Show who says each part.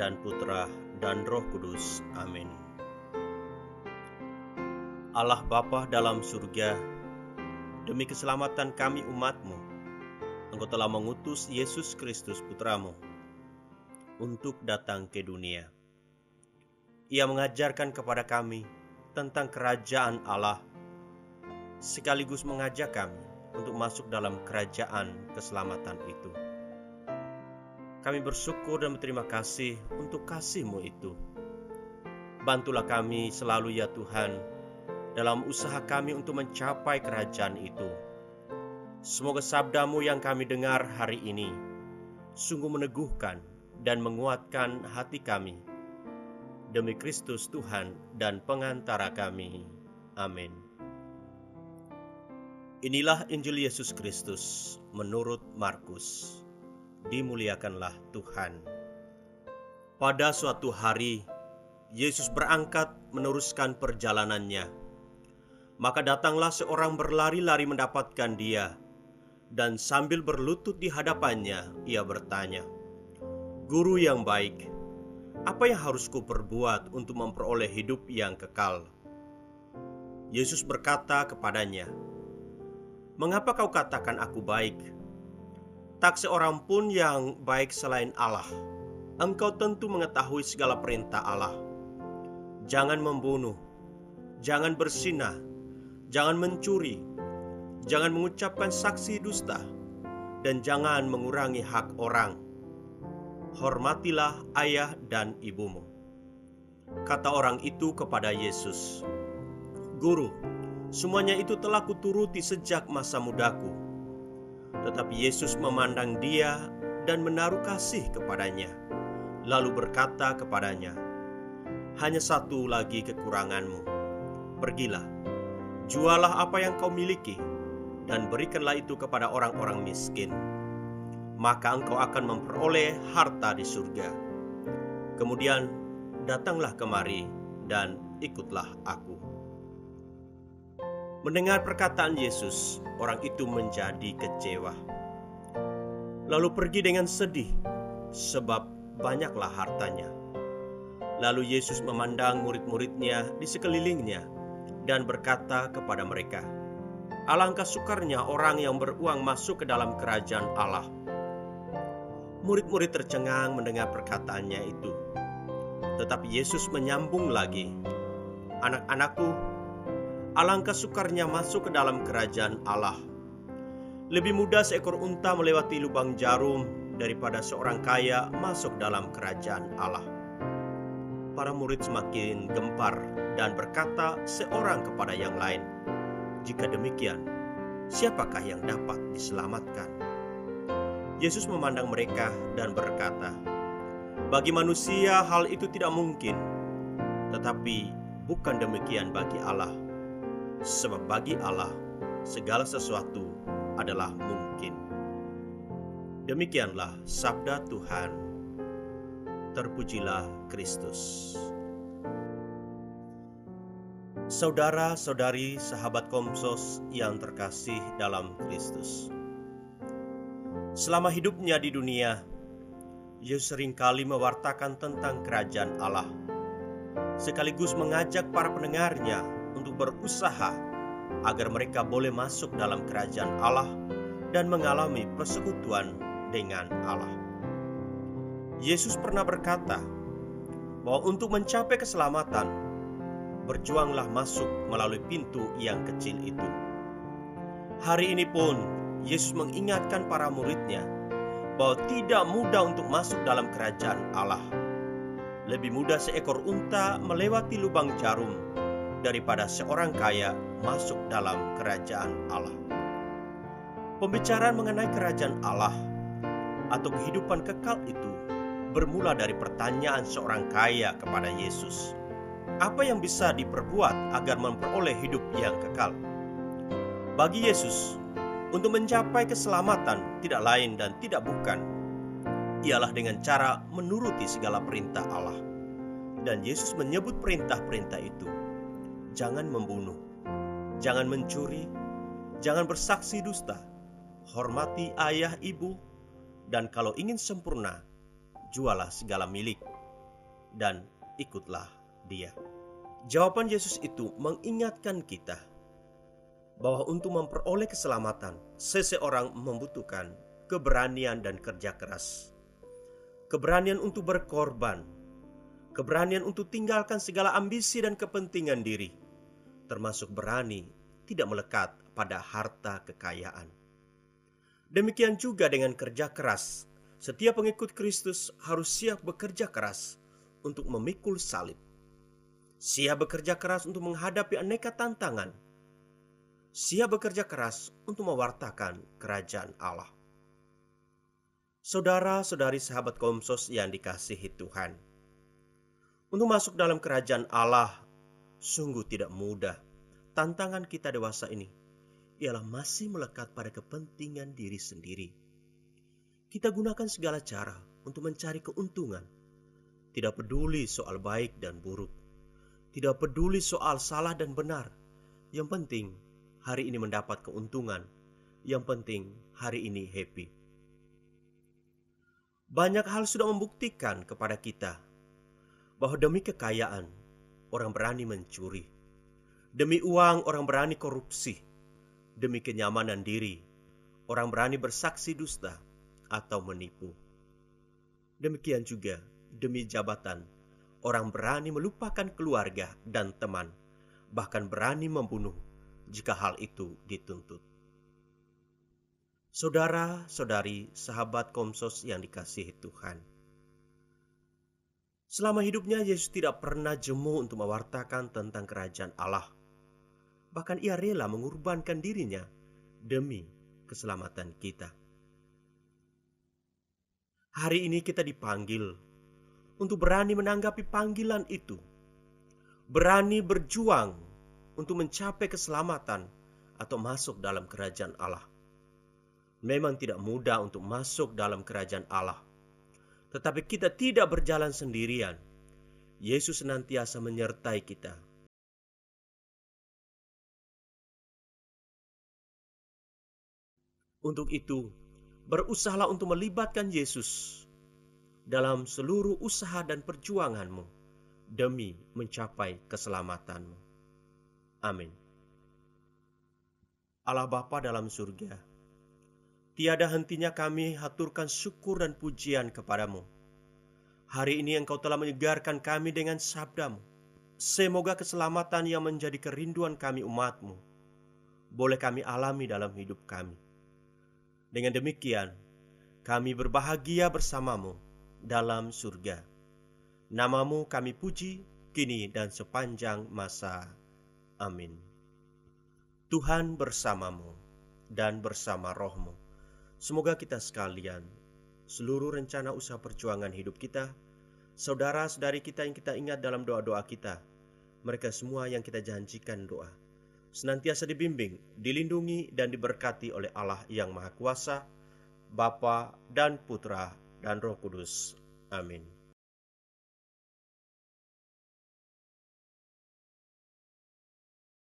Speaker 1: dan Putra, dan Roh Kudus. Amin. Allah Bapa dalam surga, demi keselamatan kami umat-Mu, Engkau telah mengutus Yesus Kristus Putra-Mu untuk datang ke dunia. Ia mengajarkan kepada kami tentang kerajaan Allah, sekaligus mengajak kami untuk masuk dalam kerajaan keselamatan itu. Kami bersyukur dan berterima kasih untuk kasih-Mu itu. Bantulah kami selalu ya Tuhan, dalam usaha kami untuk mencapai kerajaan itu. Semoga sabda-Mu yang kami dengar hari ini sungguh meneguhkan dan menguatkan hati kami. Demi Kristus Tuhan dan pengantara kami. Amin. Inilah Injil Yesus Kristus menurut Markus. Dimuliakanlah Tuhan. Pada suatu hari, Yesus berangkat meneruskan perjalanannya. Maka datanglah seorang berlari-lari mendapatkan Dia, dan sambil berlutut di hadapannya, ia bertanya, "Guru yang baik, apa yang harus kuperbuat untuk memperoleh hidup yang kekal?" Yesus berkata kepadanya, "Mengapa kau katakan aku baik? Tak seorang pun yang baik selain Allah. Engkau tentu mengetahui segala perintah Allah. Jangan membunuh, jangan berzinah, jangan mencuri, jangan mengucapkan saksi dusta, dan jangan mengurangi hak orang. Hormatilah ayah dan ibumu." Kata orang itu kepada Yesus, "Guru, semuanya itu telah kuturuti sejak masa mudaku." Tetapi Yesus memandang dia dan menaruh kasih kepadanya, lalu berkata kepadanya, "Hanya satu lagi kekuranganmu. Pergilah, jualah apa yang kau miliki, dan berikanlah itu kepada orang-orang miskin. Maka engkau akan memperoleh harta di surga. Kemudian datanglah kemari dan ikutlah aku." Mendengar perkataan Yesus, orang itu menjadi kecewa, lalu pergi dengan sedih, sebab banyaklah hartanya. Lalu Yesus memandang murid-muridnya di sekelilingnya dan berkata kepada mereka, "Alangkah sukarnya orang yang beruang masuk ke dalam kerajaan Allah." Murid-murid tercengang mendengar perkataannya itu. Tetapi Yesus menyambung lagi, "Anak-anakku, alangkah sukarnya masuk ke dalam kerajaan Allah. Lebih mudah seekor unta melewati lubang jarum daripada seorang kaya masuk dalam kerajaan Allah." Para murid semakin gempar dan berkata seorang kepada yang lain, "Jika demikian, siapakah yang dapat diselamatkan?" Yesus memandang mereka dan berkata, "Bagi manusia hal itu tidak mungkin, tetapi bukan demikian bagi Allah. Sebab bagi Allah segala sesuatu adalah mungkin." Demikianlah sabda Tuhan. Terpujilah Kristus. Saudara-saudari sahabat Komsos yang terkasih dalam Kristus. Selama hidupnya di dunia, Yesus seringkali mewartakan tentang kerajaan Allah, sekaligus mengajak para pendengarnya untuk berusaha agar mereka boleh masuk dalam kerajaan Allah dan mengalami persekutuan dengan Allah. Yesus pernah berkata bahwa untuk mencapai keselamatan, berjuanglah masuk melalui pintu yang kecil itu. Hari ini pun Yesus mengingatkan para muridnya bahwa tidak mudah untuk masuk dalam kerajaan Allah. Lebih mudah seekor unta melewati lubang jarum daripada seorang kaya masuk dalam kerajaan Allah. Pembicaraan mengenai kerajaan Allah atau kehidupan kekal itu bermula dari pertanyaan seorang kaya kepada Yesus, "Apa yang bisa diperbuat agar memperoleh hidup yang kekal?" Bagi Yesus, untuk mencapai keselamatan tidak lain dan tidak bukan ialah dengan cara menuruti segala perintah Allah. Dan Yesus menyebut perintah-perintah itu: jangan membunuh, jangan mencuri, jangan bersaksi dusta, hormati ayah ibu, dan kalau ingin sempurna, jualah segala milik, dan ikutlah Dia. Jawaban Yesus itu mengingatkan kita bahwa untuk memperoleh keselamatan, seseorang membutuhkan keberanian dan kerja keras. Keberanian untuk berkorban, keberanian untuk tinggalkan segala ambisi dan kepentingan diri, termasuk berani tidak melekat pada harta kekayaan. Demikian juga dengan kerja keras. Setiap pengikut Kristus harus siap bekerja keras untuk memikul salib. Siap bekerja keras untuk menghadapi aneka tantangan. Siap bekerja keras untuk mewartakan kerajaan Allah. Saudara-saudari sahabat Komsos yang dikasihi Tuhan, untuk masuk dalam kerajaan Allah sungguh tidak mudah. Tantangan kita dewasa ini ialah masih melekat pada kepentingan diri sendiri. Kita gunakan segala cara untuk mencari keuntungan. Tidak peduli soal baik dan buruk. Tidak peduli soal salah dan benar. Yang penting hari ini mendapat keuntungan. Yang penting hari ini happy. Banyak hal sudah membuktikan kepada kita bahwa demi kekayaan orang berani mencuri. Demi uang orang berani korupsi. Demi kenyamanan diri, orang berani bersaksi dusta atau menipu. Demikian juga demi jabatan, orang berani melupakan keluarga dan teman, bahkan berani membunuh jika hal itu dituntut. Saudara-saudari, sahabat Komsos yang dikasihi Tuhan, selama hidupnya Yesus tidak pernah jemu untuk mewartakan tentang kerajaan Allah. Bahkan ia rela mengorbankan dirinya demi keselamatan kita. Hari ini kita dipanggil untuk berani menanggapi panggilan itu. Berani berjuang untuk mencapai keselamatan atau masuk dalam kerajaan Allah. Memang tidak mudah untuk masuk dalam kerajaan Allah. Tetapi kita tidak berjalan sendirian. Yesus senantiasa menyertai kita. Untuk itu, berusahalah untuk melibatkan Yesus dalam seluruh usaha dan perjuanganmu demi mencapai keselamatanmu. Amin. Allah Bapa dalam surga, tiada hentinya kami haturkan syukur dan pujian kepadamu. Hari ini Engkau telah menyegarkan kami dengan sabdamu. Semoga keselamatan yang menjadi kerinduan kami umatmu boleh kami alami dalam hidup kami. Dengan demikian, kami berbahagia bersamamu dalam surga. Namamu kami puji, kini dan sepanjang masa. Amin. Tuhan bersamamu dan bersama rohmu. Semoga kita sekalian, seluruh rencana usaha perjuangan hidup kita, saudara-saudari kita yang kita ingat dalam doa-doa kita, mereka semua yang kita janjikan doa, senantiasa dibimbing, dilindungi, dan diberkati oleh Allah yang Maha Kuasa, Bapa dan Putra dan Roh Kudus. Amin.